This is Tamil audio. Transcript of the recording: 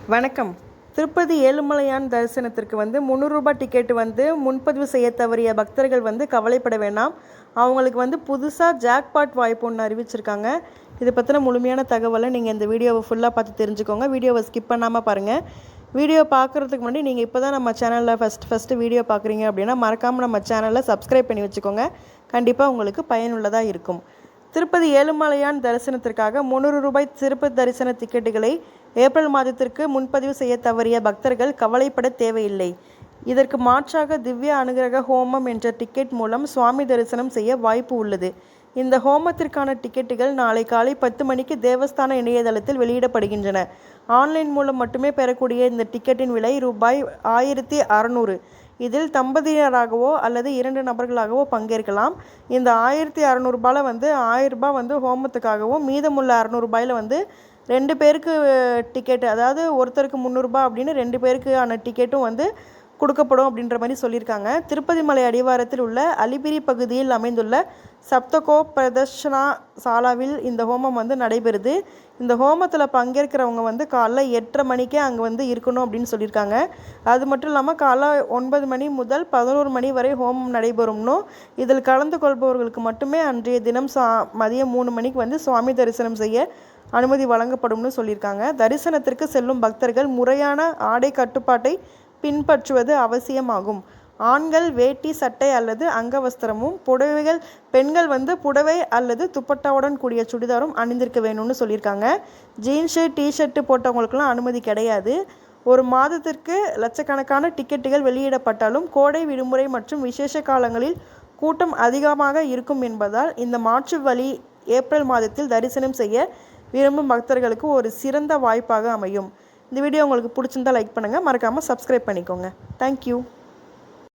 வணக்கம். திருப்பதி ஏழுமலையான் தரிசனத்திற்கு ரூ. 300 டிக்கெட் முன்பதிவு செய்ய தவறிய பக்தர்கள் கவலைப்பட வேண்டாம். அவங்களுக்கு புதுசா ஜாக்பாட் வாய்ப்பு ஒன்று அறிவிச்சிருக்காங்க. இதை பற்றின முழுமையான தகவலை நீங்கள் இந்த வீடியோவை ஃபுல்லாக பார்த்து தெரிஞ்சுக்கோங்க. வீடியோவை ஸ்கிப் பண்ணாமல் பாருங்கள். வீடியோ பார்க்குறதுக்கு முன்னாடி நீங்கள் இப்போ தான் நம்ம சேனலில் ஃபஸ்ட்டு வீடியோ பார்க்குறீங்க அப்படின்னா மறக்காமல் நம்ம சேனலை சப்ஸ்கிரைப் பண்ணி வச்சுக்கோங்க. கண்டிப்பாக உங்களுக்கு பயனுள்ளதாக இருக்கும். திருப்பதி ஏழுமலையான் தரிசனத்திற்காக ரூ. 300 சிறப்பு தரிசன டிக்கெட்டுகளை ஏப்ரல் மாதத்திற்கு முன்பதிவு செய்ய தவறிய பக்தர்கள் கவலைப்பட தேவையில்லை. இதற்கு மாற்றாக திவ்ய அனுகிரக ஹோமம் என்ற டிக்கெட் மூலம் சுவாமி தரிசனம் செய்ய வாய்ப்பு உள்ளது. இந்த ஹோமத்திற்கான டிக்கெட்டுகள் நாளை காலை 10 மணிக்கு தேவஸ்தான இணையதளத்தில் வெளியிடப்படுகின்றன. ஆன்லைன் மூலம் மட்டுமே பெறக்கூடிய இந்த டிக்கெட்டின் விலை ரூபாய் 1600. இதில் தம்பதியராகவோ அல்லது 2 நபர்களாகவோ பங்கேற்கலாம். இந்த 1600 1000 ஹோமத்துக்காகவும் மீதமுள்ள 600 2 பேருக்கு டிக்கெட்டு, அதாவது ஒருத்தருக்கு 300 அப்படின்னு 2 பேருக்கான டிக்கெட்டும் கொடுக்கப்படும் அப்படின்ற மாதிரி சொல்லியிருக்காங்க. திருப்பதி மலை அடிவாரத்தில் உள்ள அலிபிரி பகுதியில் அமைந்துள்ள சப்தகோ பிரதர்ஷனா சாலாவில் இந்த ஹோமம் நடைபெறுது. இந்த ஹோமத்தில் பங்கேற்கிறவங்க காலைல 8:30 மணிக்கே அங்கே இருக்கணும் அப்படின்னு சொல்லியிருக்காங்க. அது மட்டும் இல்லாமல் காலைல 9 மணி முதல் 11 மணி வரை ஹோமம் நடைபெறும்னும், இதில் கலந்து கொள்பவர்களுக்கு மட்டுமே அன்றைய தினம் மதியம் 3 மணிக்கு சுவாமி தரிசனம் செய்ய அனுமதி வழங்கப்படும்னு சொல்லியிருக்காங்க. தரிசனத்திற்கு செல்லும் பக்தர்கள் முறையான ஆடை கட்டுப்பாட்டை பின்பற்றுவது அவசியமாகும். ஆண்கள் வேட்டி சட்டை அல்லது அங்கவஸ்திரமும், புடவைகள் பெண்கள் புடவை அல்லது துப்பட்டாவுடன் கூடிய சுடிதாரும் அணிந்திருக்க வேணும்னு சொல்லியிருக்காங்க. ஜீன்ஸு டிஷர்ட்டு போட்டவங்களுக்கெல்லாம் அனுமதி கிடையாது. ஒரு மாதத்திற்கு லட்சக்கணக்கான டிக்கெட்டுகள் வெளியிடப்பட்டாலும் கோடை விடுமுறை மற்றும் விசேஷ காலங்களில் கூட்டம் அதிகமாக இருக்கும் என்பதால் இந்த மாற்று வழி ஏப்ரல் மாதத்தில் தரிசனம் செய்ய விரும்பும் பக்தர்களுக்கு ஒரு சிறந்த வாய்ப்பாக அமையும். இந்த வீடியோ உங்களுக்கு பிடிச்சிருந்தால் லைக் பண்ணுங்கள். மறக்காமல் சப்ஸ்கிரைப் பண்ணிக்கோங்க. தேங்க்யூ.